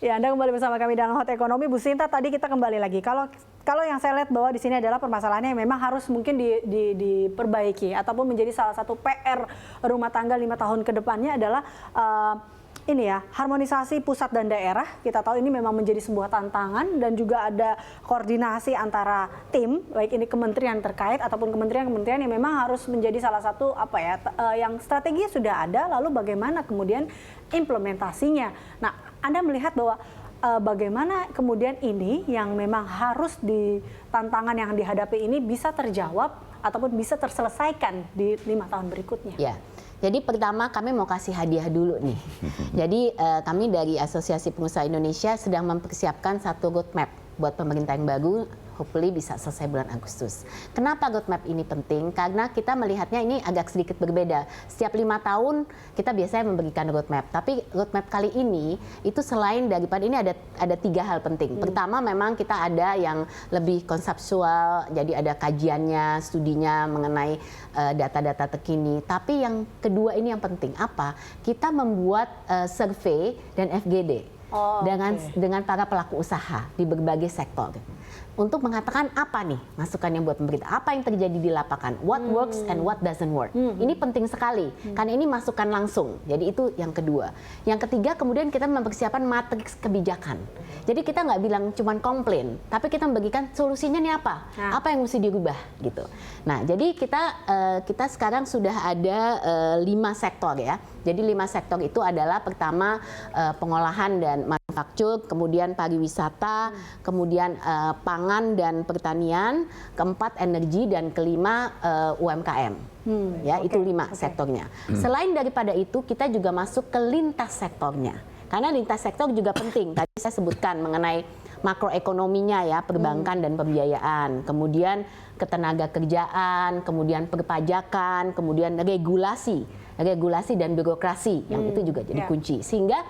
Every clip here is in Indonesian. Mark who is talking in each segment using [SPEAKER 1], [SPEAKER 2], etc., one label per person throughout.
[SPEAKER 1] Ya, Anda kembali bersama kami dalam Hot Ekonomi. Bu Sinta, tadi kita kembali lagi. Kalau yang saya lihat bahwa di sini adalah permasalahannya yang memang harus mungkin diperbaiki ataupun menjadi salah satu PR rumah tangga 5 tahun ke depannya adalah ini ya, harmonisasi pusat dan daerah. Kita tahu ini memang menjadi sebuah tantangan dan juga ada koordinasi antara tim, baik ini kementerian terkait ataupun kementerian-kementerian yang memang harus menjadi salah satu yang strategi sudah ada, lalu bagaimana kemudian implementasinya. Nah, Anda melihat bahwa bagaimana kemudian ini yang memang harus di tantangan yang dihadapi ini bisa terjawab ataupun bisa terselesaikan di 5 tahun berikutnya.
[SPEAKER 2] Ya. Jadi pertama kami mau kasih hadiah dulu nih. Jadi kami dari Asosiasi Pengusaha Indonesia sedang mempersiapkan satu roadmap buat pemerintah yang baru, hopefully bisa selesai bulan Agustus. Kenapa roadmap ini penting? Karena kita melihatnya ini agak sedikit berbeda. Setiap 5 tahun kita biasanya memberikan roadmap. Tapi roadmap kali ini itu selain daripada ini ada 3 hal penting. Pertama memang kita ada yang lebih konseptual, jadi ada kajiannya, studinya mengenai data-data terkini. Tapi yang kedua ini yang penting apa? Kita membuat survei dan FGD. Dengan para pelaku usaha di berbagai sektor untuk mengatakan apa nih masukannya buat pemerintah, apa yang terjadi di lapangan, what works and what doesn't work. Ini penting sekali karena ini masukan langsung. Jadi itu yang kedua. Yang ketiga kemudian kita mempersiapkan matriks kebijakan. Jadi kita nggak bilang cuman komplain, tapi kita membagikan solusinya nih apa yang mesti dirubah gitu. Nah jadi kita sekarang sudah ada 5 sektor ya. Jadi 5 sektor itu adalah pertama pengolahan dan manufaktur, kemudian pariwisata, kemudian pangan dan pertanian, keempat energi, dan kelima UMKM. Ya, itu 5 sektornya. Selain daripada itu, kita juga masuk ke lintas sektornya. Karena lintas sektor juga penting. Tadi saya sebutkan mengenai makroekonominya ya, perbankan dan pembiayaan, kemudian ketenaga kerjaan, kemudian perpajakan, kemudian regulasi dan birokrasi yang itu juga jadi kunci. Sehingga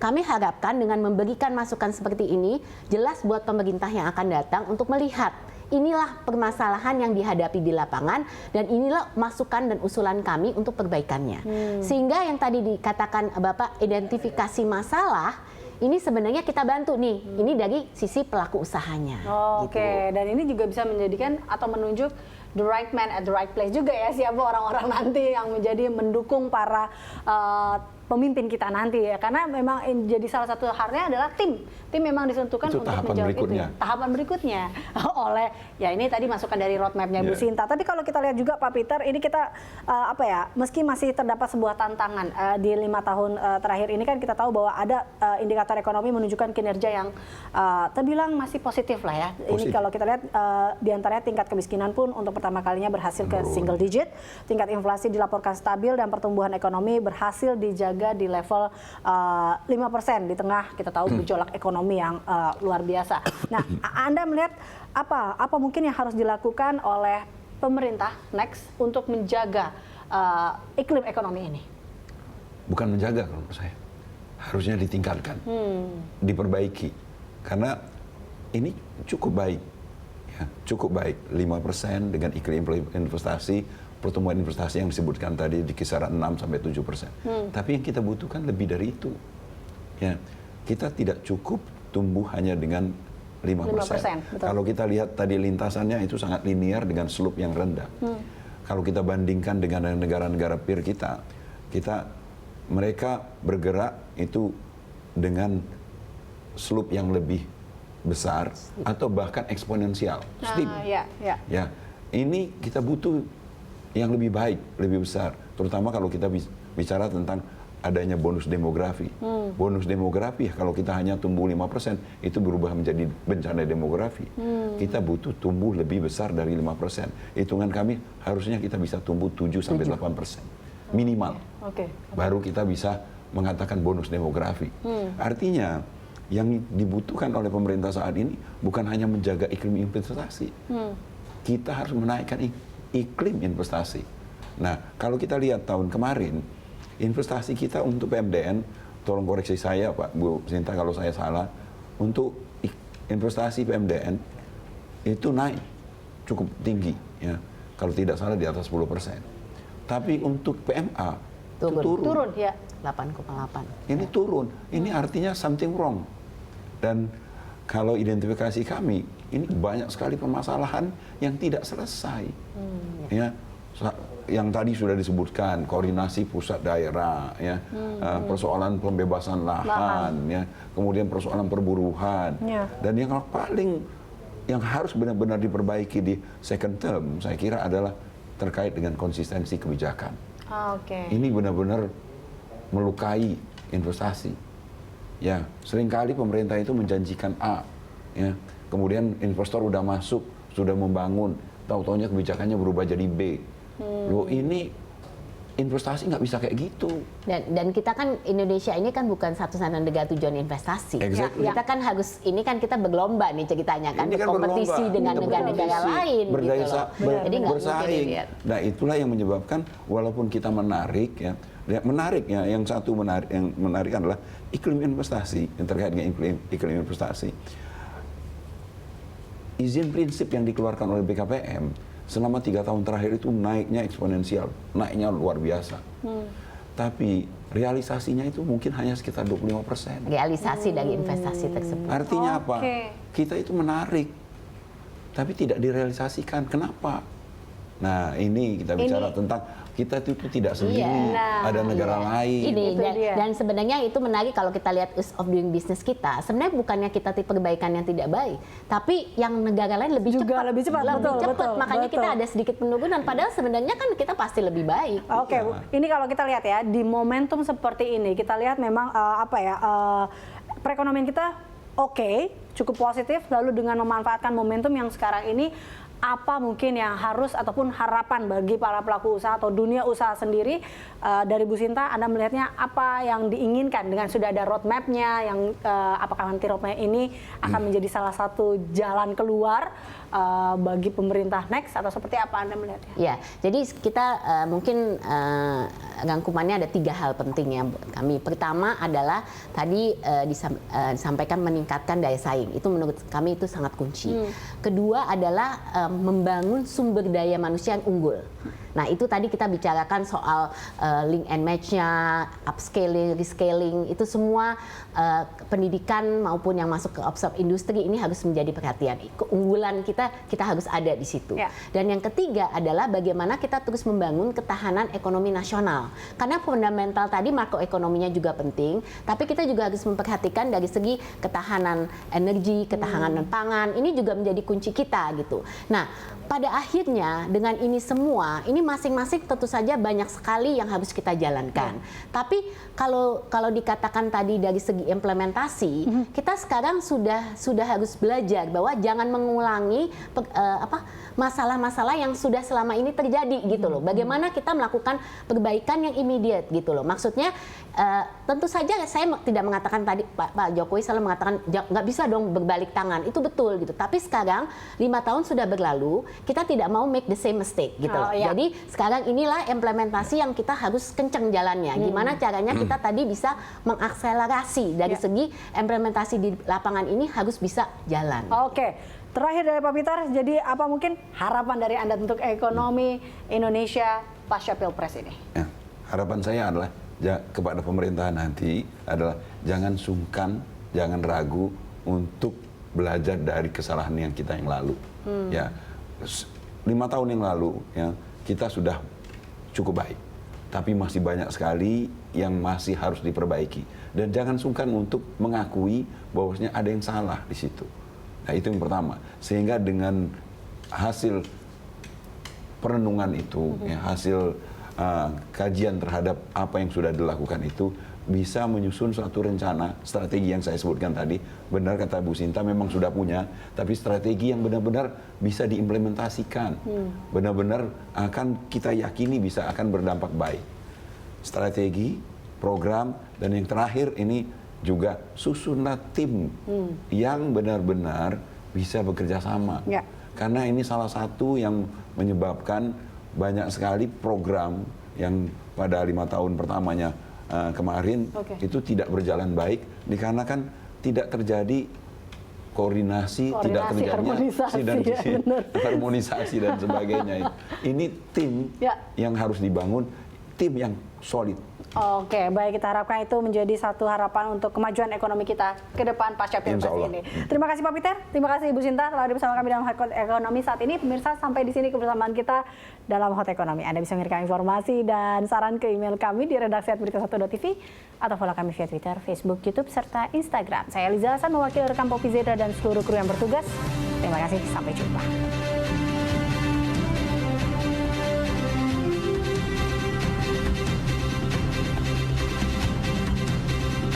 [SPEAKER 2] kami harapkan dengan memberikan masukan seperti ini jelas buat pemerintah yang akan datang untuk melihat inilah permasalahan yang dihadapi di lapangan dan inilah masukan dan usulan kami untuk perbaikannya. Sehingga yang tadi dikatakan Bapak identifikasi masalah ini sebenarnya kita bantu nih, ini dari sisi pelaku usahanya.
[SPEAKER 1] Oke, dan ini juga bisa menjadikan atau menunjuk the right man at the right place juga ya, siapa orang-orang nanti yang menjadi mendukung para pemimpin kita nanti ya, karena memang jadi salah satu halnya adalah tim memang ditentukan untuk menjawab itu ya. Tahapan berikutnya oleh ya ini tadi masukan dari roadmapnya Bu Sinta. Tapi kalau kita lihat juga Pak Peter, ini kita meski masih terdapat sebuah tantangan di 5 tahun terakhir ini kan kita tahu bahwa ada indikator ekonomi menunjukkan kinerja yang terbilang masih positif lah ya. Ini kalau kita lihat diantaranya tingkat kemiskinan pun untuk pertama kalinya berhasil ke single digit, tingkat inflasi dilaporkan stabil dan pertumbuhan ekonomi berhasil dijaga di level 5% di tengah kita tahu gejolak ekonomi yang luar biasa. Nah, Anda melihat apa mungkin yang harus dilakukan oleh pemerintah next untuk menjaga iklim ekonomi ini?
[SPEAKER 3] Bukan menjaga kalau menurut saya, harusnya ditingkatkan, diperbaiki, karena ini cukup baik, ya, cukup baik 5% dengan iklim investasi, pertumbuhan investasi yang disebutkan tadi di kisaran 6-7%. Tapi yang kita butuhkan lebih dari itu. Ya, kita tidak cukup tumbuh hanya dengan 5%. Kalau kita lihat tadi lintasannya itu sangat linear dengan slope yang rendah. Kalau kita bandingkan dengan negara-negara peer mereka bergerak itu dengan slope yang lebih besar atau bahkan eksponensial. Ya, ini kita butuh yang lebih baik, lebih besar. Terutama kalau kita bicara tentang adanya bonus demografi. Bonus demografi kalau kita hanya tumbuh 5% itu berubah menjadi bencana demografi. Kita butuh tumbuh lebih besar dari 5%. Hitungan kami harusnya kita bisa tumbuh 7-8% minimal. Baru kita bisa mengatakan bonus demografi. Artinya yang dibutuhkan oleh pemerintah saat ini bukan hanya menjaga iklim investasi. Kita harus menaikkan iklim investasi. Nah, kalau kita lihat tahun kemarin investasi kita untuk PMDN, tolong koreksi saya Pak Bu Sinta kalau saya salah, untuk investasi PMDN itu naik cukup tinggi ya, kalau tidak salah di atas 10%. Tapi untuk PMA turun ya 8,8. Ini turun, ini artinya something wrong. Dan kalau identifikasi kami, ini banyak sekali permasalahan yang tidak selesai. Ya, yang tadi sudah disebutkan, koordinasi pusat daerah, ya, persoalan pembebasan lahan, ya, kemudian persoalan perburuhan, dan yang harus benar-benar diperbaiki di second term, saya kira adalah terkait dengan konsistensi kebijakan. Ini benar-benar melukai investasi. Ya, seringkali pemerintah itu menjanjikan A, ya, kemudian investor udah masuk, sudah membangun, tahu-taunya kebijakannya berubah jadi B. Loh, ini investasi nggak bisa kayak gitu.
[SPEAKER 2] Dan kita kan Indonesia ini kan bukan satu-satunya negara tujuan investasi.
[SPEAKER 3] Exactly.
[SPEAKER 2] Kita kan harus, ini kan kita berlomba nih ceritanya kan,
[SPEAKER 3] Ini kan
[SPEAKER 2] berkompetisi
[SPEAKER 3] berlomba.
[SPEAKER 2] dengan
[SPEAKER 3] Kita
[SPEAKER 2] negara-negara lain
[SPEAKER 3] berdaya
[SPEAKER 2] gitu loh. Jadi nggak mungkin
[SPEAKER 3] bersaing.
[SPEAKER 2] dilihat.
[SPEAKER 3] Nah, itulah yang menyebabkan walaupun kita menarik ya, yang satu menarik adalah iklim investasi, yang terkait dengan iklim investasi. Izin prinsip yang dikeluarkan oleh BKPM selama 3 tahun terakhir itu naiknya eksponensial, naiknya luar biasa. Tapi realisasinya itu mungkin hanya sekitar 25%.
[SPEAKER 2] Realisasi dari investasi tersebut.
[SPEAKER 3] Artinya apa? Kita itu menarik, tapi tidak direalisasikan. Kenapa? Nah, ini kita bicara tentang kita itu tidak sendiri, ada negara lain.
[SPEAKER 2] Ini dan sebenarnya itu menarik kalau kita lihat ease of doing business kita. Sebenarnya bukannya kita tipe perbaikan yang tidak baik, tapi yang negara lain lebih cepat.
[SPEAKER 1] Lebih cepat.
[SPEAKER 2] Makanya kita ada sedikit penurunan. Padahal sebenarnya kan kita pasti lebih baik.
[SPEAKER 1] Oke, ini kalau kita lihat ya di momentum seperti ini, kita lihat memang perekonomian kita cukup positif. Lalu dengan memanfaatkan momentum yang sekarang ini, apa mungkin yang harus ataupun harapan bagi para pelaku usaha atau dunia usaha sendiri dari Bu Sinta, Anda melihatnya apa yang diinginkan dengan sudah ada roadmap-nya yang apakah nanti roadmap ini akan menjadi salah satu jalan keluar bagi pemerintah next atau seperti apa Anda melihatnya?
[SPEAKER 2] Ya, jadi kita mungkin rangkumannya ada 3 hal penting ya buat kami. Pertama adalah tadi disampaikan meningkatkan daya saing. Itu menurut kami itu sangat kunci. Kedua adalah membangun sumber daya manusia yang unggul. Nah, itu tadi kita bicarakan soal link and match-nya, upscaling, rescaling, itu semua pendidikan maupun yang masuk ke observe industri ini harus menjadi perhatian. Keunggulan kita harus ada di situ. Dan yang ketiga adalah bagaimana kita terus membangun ketahanan ekonomi nasional. Karena fundamental tadi makroekonominya juga penting, tapi kita juga harus memperhatikan dari segi ketahanan energi, ketahanan pangan, ini juga menjadi kunci kita gitu. Nah, pada akhirnya dengan ini semua, ini masing-masing tentu saja banyak sekali yang harus kita jalankan. Tapi kalau dikatakan tadi dari segi implementasi, kita sekarang sudah harus belajar bahwa jangan mengulangi masalah-masalah yang sudah selama ini terjadi gitu loh. Bagaimana kita melakukan perbaikan yang immediate gitu loh. Maksudnya tentu saja saya tidak mengatakan tadi Pak Jokowi selalu mengatakan nggak bisa dong berbalik tangan, itu betul gitu. Tapi sekarang 5 tahun sudah berlalu, kita tidak mau make the same mistake gitu loh. Jadi sekarang inilah implementasi yang kita harus kencang jalannya. Gimana caranya kita tadi bisa mengakselerasi dari segi implementasi di lapangan ini harus bisa jalan.
[SPEAKER 1] Oke. Terakhir dari Pak Peter, jadi apa mungkin harapan dari Anda untuk ekonomi Indonesia pasca Pilpres ini?
[SPEAKER 3] Ya, harapan saya adalah kepada pemerintahan nanti adalah jangan sungkan, jangan ragu untuk belajar dari kesalahan yang kita yang lalu. Ya, 5 tahun yang lalu ya kita sudah cukup baik, tapi masih banyak sekali yang masih harus diperbaiki. Dan jangan sungkan untuk mengakui bahwasanya ada yang salah di situ. Nah, itu yang pertama. Sehingga dengan hasil perenungan itu, ya, hasil kajian terhadap apa yang sudah dilakukan itu, bisa menyusun suatu rencana, strategi yang saya sebutkan tadi. Benar kata Bu Sinta, memang sudah punya, tapi strategi yang benar-benar bisa diimplementasikan. Benar-benar akan kita yakini bisa akan berdampak baik. Strategi, program, dan yang terakhir ini juga susunlah tim yang benar-benar bisa bekerja sama. Karena ini salah satu yang menyebabkan banyak sekali program yang pada 5 tahun pertamanya kemarin itu tidak berjalan baik dikarenakan tidak terjadi koordinasi tidak terjadinya harmonisasi dan sebagainya. Ini tim yang harus dibangun, tim yang solid.
[SPEAKER 1] Oke, baik, kita harapkan itu menjadi satu harapan untuk kemajuan ekonomi kita ke depan pasca Pilpres ini. Terima kasih Pak Peter, terima kasih Ibu Sinta telah hadir bersama kami dalam Hot Ekonomi saat ini. Pemirsa, sampai di sini kebersamaan kita dalam Hot Ekonomi. Anda bisa mengirimkan informasi dan saran ke email kami di redaksi@berita1.tv atau follow kami via Twitter, Facebook, YouTube, serta Instagram. Saya Liza Hasan mewakili rekan Popi Zeda dan seluruh kru yang bertugas. Terima kasih, sampai jumpa.